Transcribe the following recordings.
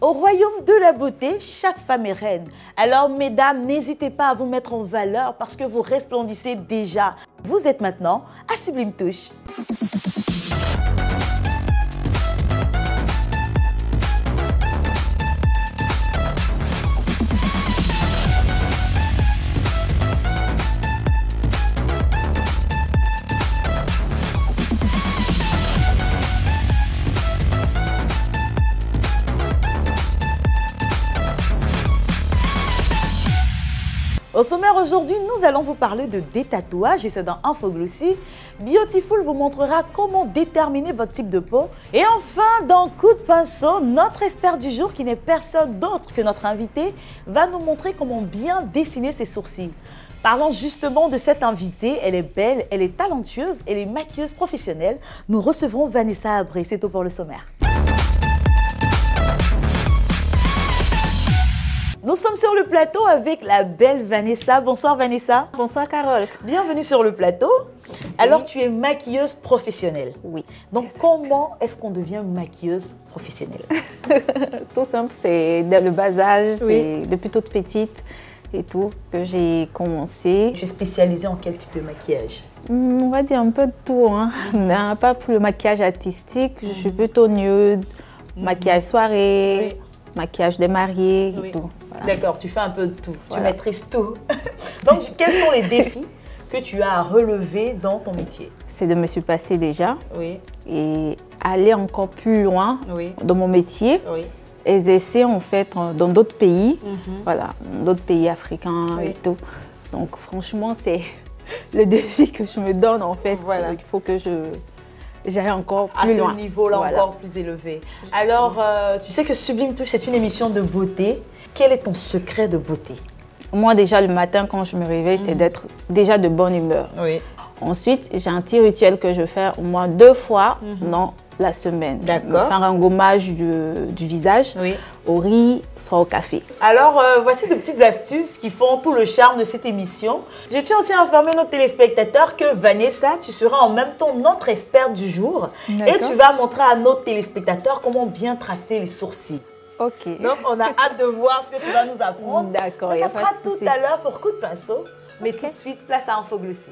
Au royaume de la beauté, chaque femme est reine. Alors mesdames, n'hésitez pas à vous mettre en valeur parce que vous resplendissez déjà. Vous êtes maintenant à Sublime Touche. Au sommaire aujourd'hui, nous allons vous parler de détatouage et c'est dans Infoglossy. Beautiful vous montrera comment déterminer votre type de peau. Et enfin, dans Coup de pinceau, notre expert du jour, qui n'est personne d'autre que notre invité, va nous montrer comment bien dessiner ses sourcils. Parlons justement de cette invitée, elle est belle, elle est talentueuse, elle est maquilleuse professionnelle. Nous recevrons Vanessa Abré, c'est tout pour le sommaire. Nous sommes sur le plateau avec la belle Vanessa. Bonsoir Vanessa. Bonsoir Carole. Bienvenue sur le plateau. Merci. Alors tu es maquilleuse professionnelle. Oui. Donc comment est-ce qu'on devient maquilleuse professionnelle? Tout simple, c'est dès le bas âge, oui. C'est depuis toute petite et tout que j'ai commencé. Tu es spécialisée en quel type de maquillage? On va dire un peu de tout, hein. Mais pas pour le maquillage artistique. Je suis plutôt nude, maquillage soirée. Oui. Maquillage des mariés et tout. Voilà. D'accord, tu fais un peu de tout, voilà. Tu maîtrises tout. Donc, quels sont les défis que tu as à relever dans ton métier? C'est de me surpasser déjà et aller encore plus loin dans mon métier, exercer en fait dans d'autres pays, voilà, dans d'autres pays africains et tout. Donc, franchement, c'est le défi que je me donne en fait. Voilà. Il faut que j'aille encore plus loin. À ce niveau-là, encore plus élevé. Alors, tu sais que Sublime Touche, c'est une émission de beauté. Quel est ton secret de beauté? Moi, déjà, le matin, quand je me réveille, c'est d'être déjà de bonne humeur. Oui. Ensuite, j'ai un petit rituel que je fais au moins 2 fois dans la semaine. D'accord. Faire un gommage du visage au riz, soit au café. Alors, voici de petites astuces qui font tout le charme de cette émission. Je tiens aussi à informer nos téléspectateurs que Vanessa, tu seras en même temps notre experte du jour. Et tu vas montrer à nos téléspectateurs comment bien tracer les sourcils. Ok. Donc, on a hâte de voir ce que tu vas nous apprendre. D'accord. Ça sera tout à l'heure pour Coup de pinceau. Mais tout de suite, place à Infoglossy.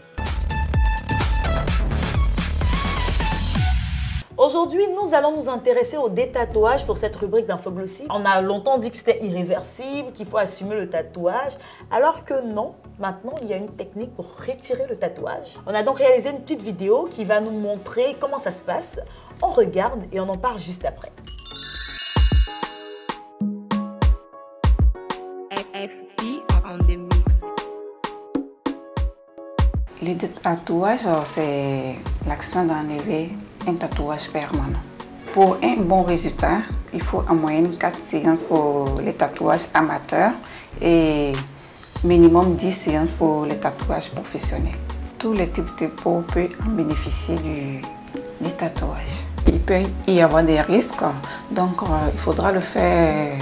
Aujourd'hui, nous allons nous intéresser au détatouage pour cette rubrique d'Infoglossy. On a longtemps dit que c'était irréversible, qu'il faut assumer le tatouage, alors que non, maintenant il y a une technique pour retirer le tatouage. On a donc réalisé une petite vidéo qui va nous montrer comment ça se passe. On regarde et on en parle juste après. FP on the mix. Le tatouage, c'est l'action d'enlever un tatouage permanent. Pour un bon résultat, il faut en moyenne 4 séances pour les tatouages amateurs et minimum 10 séances pour les tatouages professionnels. Tous les types de peau peuvent en bénéficier du tatouage. Il peut y avoir des risques, donc il faudra le faire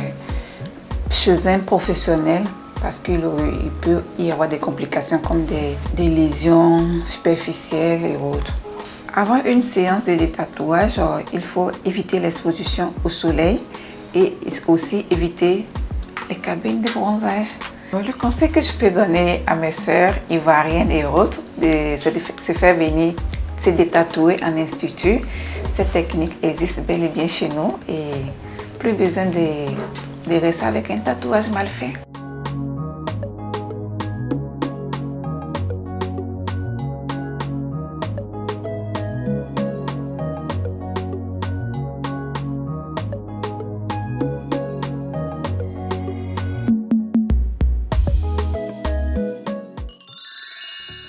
chez un professionnel parce qu'il peut y avoir des complications comme des lésions superficielles et autres. Avant une séance de détatouage, il faut éviter l'exposition au soleil et aussi éviter les cabines de bronzage. Le conseil que je peux donner à mes soeurs ivoiriennes et autres, c'est de se faire venir se détatouer en institut. Cette technique existe bel et bien chez nous et plus besoin de rester avec un tatouage mal fait.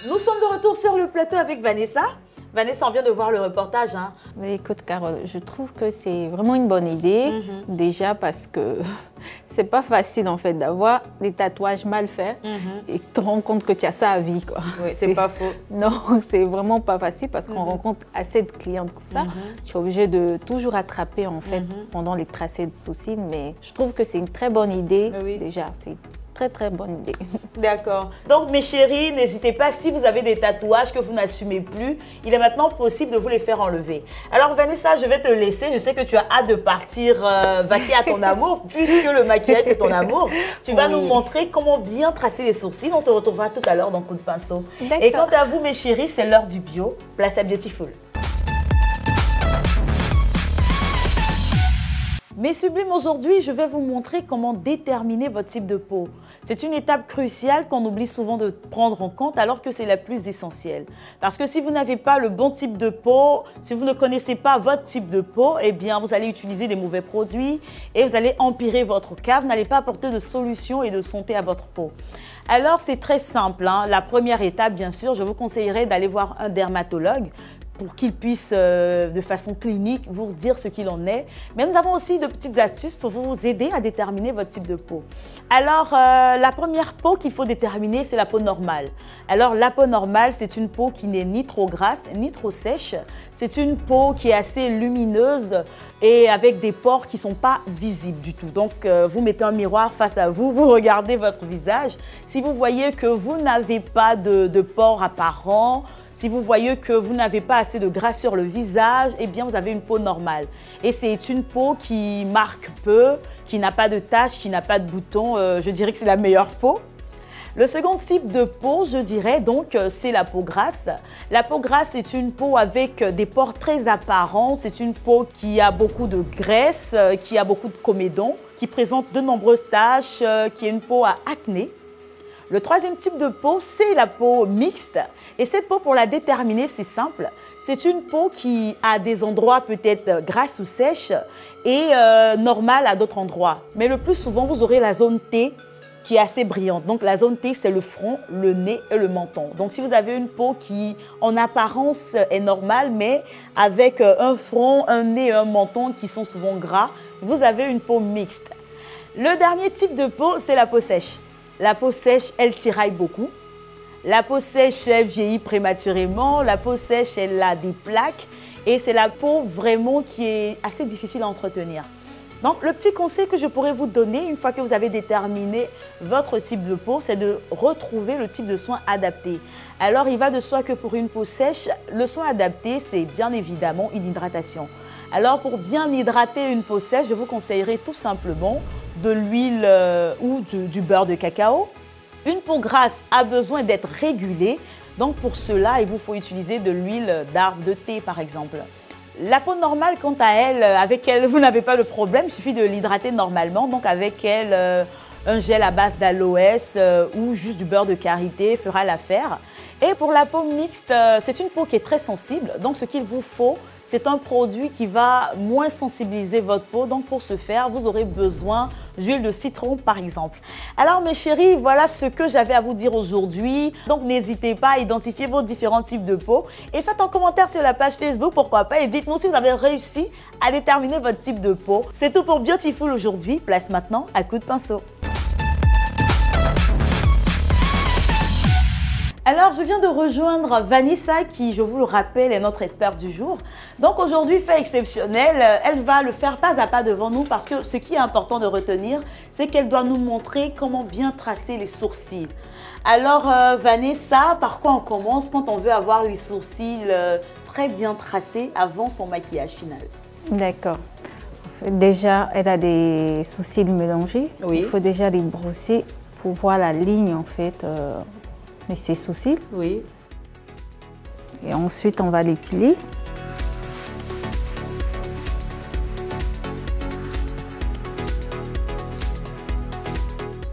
Nous sommes de retour sur le plateau avec Vanessa. Vanessa, on vient de voir le reportage. Hein. Mais écoute, Carole, je trouve que c'est vraiment une bonne idée. Déjà parce que c'est pas facile en fait d'avoir des tatouages mal faits et te rends compte que tu as ça à vie. Oui, c'est pas faux. Non, c'est vraiment pas facile parce qu'on rencontre assez de clientes comme ça. Tu es obligé de toujours attraper en fait pendant les tracés de sourcils. Mais je trouve que c'est une très bonne idée. Déjà, c'est très très bonne idée. D'accord. Donc mes chéris, n'hésitez pas, si vous avez des tatouages que vous n'assumez plus, il est maintenant possible de vous les faire enlever. Alors Vanessa, je vais te laisser. Je sais que tu as hâte de partir vaquer à ton amour, puisque le maquillage c'est ton amour. Tu vas nous montrer comment bien tracer les sourcils. On te retrouvera tout à l'heure dans Coup de pinceau. Et quant à vous mes chéris, c'est l'heure du bio. Place à Beautiful. Mes sublimes, aujourd'hui, je vais vous montrer comment déterminer votre type de peau. C'est une étape cruciale qu'on oublie souvent de prendre en compte alors que c'est la plus essentielle. Parce que si vous n'avez pas le bon type de peau, si vous ne connaissez pas votre type de peau, eh bien, vous allez utiliser des mauvais produits et vous allez empirer votre cas. Vous n'allez pas apporter de solution et de santé à votre peau. Alors, c'est très simple, hein. La première étape, bien sûr, je vous conseillerais d'aller voir un dermatologue pour qu'il puisse, de façon clinique, vous dire ce qu'il en est. Mais nous avons aussi de petites astuces pour vous aider à déterminer votre type de peau. Alors, la première peau qu'il faut déterminer, c'est la peau normale. Alors, la peau normale, c'est une peau qui n'est ni trop grasse, ni trop sèche. C'est une peau qui est assez lumineuse et avec des pores qui ne sont pas visibles du tout. Donc, vous mettez un miroir face à vous, vous regardez votre visage. Si vous voyez que vous n'avez pas de pores apparents, si vous voyez que vous n'avez pas assez de gras sur le visage, eh bien, vous avez une peau normale. Et c'est une peau qui marque peu, qui n'a pas de taches, qui n'a pas de boutons. Je dirais que c'est la meilleure peau. Le second type de peau, je dirais donc, c'est la peau grasse. La peau grasse est une peau avec des pores très apparents. C'est une peau qui a beaucoup de graisse, qui a beaucoup de comédons, qui présente de nombreuses taches, qui est une peau à acné. Le troisième type de peau, c'est la peau mixte. Et cette peau, pour la déterminer, c'est simple. C'est une peau qui a des endroits peut-être grasses ou sèches et normales à d'autres endroits. Mais le plus souvent, vous aurez la zone T qui est assez brillante. Donc la zone T, c'est le front, le nez et le menton. Donc si vous avez une peau qui, en apparence, est normale, mais avec un front, un nez et un menton qui sont souvent gras, vous avez une peau mixte. Le dernier type de peau, c'est la peau sèche. La peau sèche, elle tiraille beaucoup. La peau sèche, elle vieillit prématurément. La peau sèche, elle a des plaques. Et c'est la peau vraiment qui est assez difficile à entretenir. Donc, le petit conseil que je pourrais vous donner, une fois que vous avez déterminé votre type de peau, c'est de retrouver le type de soin adapté. Alors, il va de soi que pour une peau sèche, le soin adapté, c'est bien évidemment une hydratation. Alors, pour bien hydrater une peau sèche, je vous conseillerais tout simplement de l'huile ou du beurre de cacao. Une peau grasse a besoin d'être régulée. Donc, pour cela, il vous faut utiliser de l'huile d'arbre de thé, par exemple. La peau normale, quant à elle, avec elle, vous n'avez pas le problème. Il suffit de l'hydrater normalement. Donc, avec elle, un gel à base d'aloès ou juste du beurre de karité fera l'affaire. Et pour la peau mixte, c'est une peau qui est très sensible. Donc, ce qu'il vous faut, c'est un produit qui va moins sensibiliser votre peau. Donc, pour ce faire, vous aurez besoin d'huile de citron, par exemple. Alors, mes chéris, voilà ce que j'avais à vous dire aujourd'hui. Donc, n'hésitez pas à identifier vos différents types de peau. Et faites un commentaire sur la page Facebook, pourquoi pas. Et dites-nous si vous avez réussi à déterminer votre type de peau. C'est tout pour Beautiful aujourd'hui. Place maintenant à Coup de pinceau. Alors, je viens de rejoindre Vanessa qui, je vous le rappelle, est notre experte du jour. Donc aujourd'hui, fait exceptionnel, elle va le faire pas à pas devant nous parce que ce qui est important de retenir, c'est qu'elle doit nous montrer comment bien tracer les sourcils. Alors Vanessa, par quoi on commence quand on veut avoir les sourcils très bien tracés avant son maquillage final? D'accord. Déjà, elle a des sourcils mélangés. Oui. Il faut déjà les brosser pour voir la ligne en fait. De ses sourcils. Oui. Et ensuite, on va l'épiler.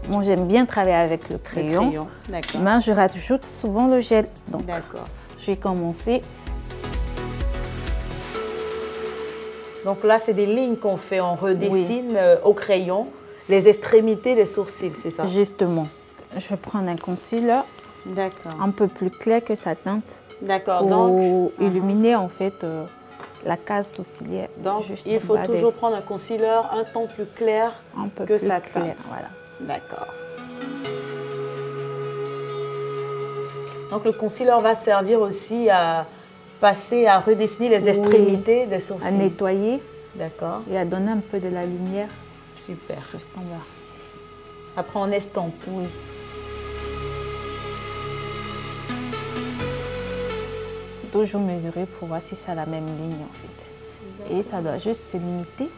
Moi, j'aime bien travailler avec le crayon. D'accord. Mais je rajoute souvent le gel. D'accord. Je vais commencer. Donc là, c'est des lignes qu'on fait. On redessine au crayon les extrémités des sourcils, c'est ça? Justement. Je vais prendre un concealer. D'accord. Un peu plus clair que sa teinte. D'accord. Donc, illuminer en fait la case sourcilière. Donc, il faut toujours prendre un concealer un ton plus clair que sa teinte. Voilà. D'accord. Donc, le concealer va servir aussi à passer, à redessiner les extrémités des sourcils. À nettoyer. D'accord. Et à donner un peu de la lumière. Super. Juste en bas. Après, on estompe. Oui. Toujours mesurer pour voir si c'est la même ligne en fait. Et ça doit juste se limiter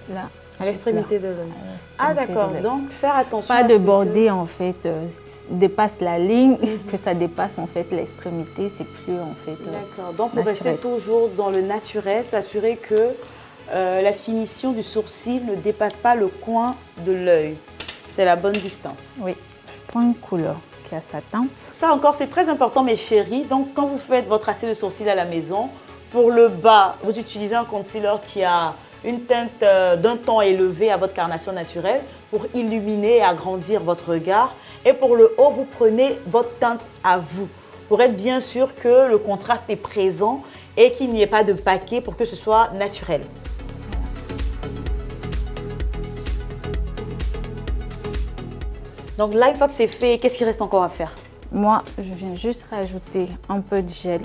là. À l'extrémité de l'œil. Ah d'accord, donc faire attention pas de border en fait, dépasse la ligne, que ça dépasse en fait l'extrémité, c'est plus en fait d'accord, donc pour rester toujours dans le naturel, s'assurer que la finition du sourcil ne dépasse pas le coin de l'œil. C'est la bonne distance. Oui, je prends une couleur qui a sa teinte. Ça encore, c'est très important mes chéris. Donc quand vous faites votre tracé de sourcil à la maison, pour le bas, vous utilisez un concealer qui a une teinte d'un ton élevé à votre carnation naturelle pour illuminer et agrandir votre regard. Et pour le haut, vous prenez votre teinte à vous pour être bien sûr que le contraste est présent et qu'il n'y ait pas de paquet pour que ce soit naturel. Donc là, une fois que c'est fait, qu'est-ce qu'il reste encore à faire? Moi, je viens juste rajouter un peu de gel.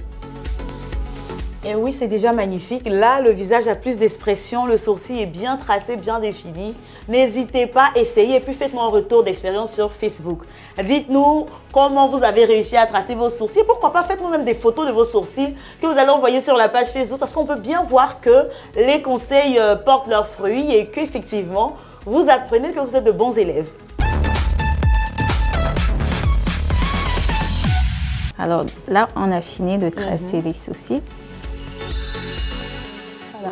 Et oui, c'est déjà magnifique. Là, le visage a plus d'expression, le sourcil est bien tracé, bien défini. N'hésitez pas, essayez et puis faites-moi un retour d'expérience sur Facebook. Dites-nous comment vous avez réussi à tracer vos sourcils. Pourquoi pas, faites-nous même des photos de vos sourcils que vous allez envoyer sur la page Facebook parce qu'on peut bien voir que les conseils portent leurs fruits et qu'effectivement, vous apprenez que vous êtes de bons élèves. Alors là, on a fini de tracer les sourcils.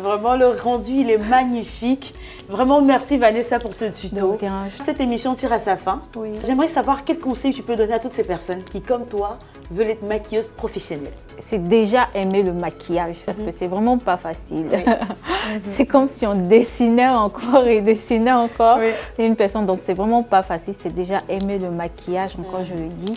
Vraiment, le rendu, il est magnifique. Vraiment, merci Vanessa pour ce tuto. Cette émission tire à sa fin. Oui. J'aimerais savoir quels conseils tu peux donner à toutes ces personnes qui, comme toi, veulent être maquilleuses professionnelles. C'est déjà aimer le maquillage parce que c'est vraiment pas facile. Oui. C'est comme si on dessinait encore et dessinait encore une personne. Donc, c'est vraiment pas facile. C'est déjà aimer le maquillage, encore je le dis.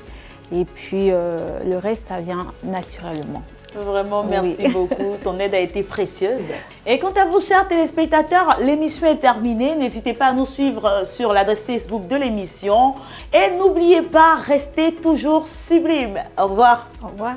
Et puis, le reste, ça vient naturellement. Vraiment, merci beaucoup. Ton aide a été précieuse. Et quant à vous, chers téléspectateurs, l'émission est terminée. N'hésitez pas à nous suivre sur l'adresse Facebook de l'émission. Et n'oubliez pas, restez toujours sublime. Au revoir. Au revoir.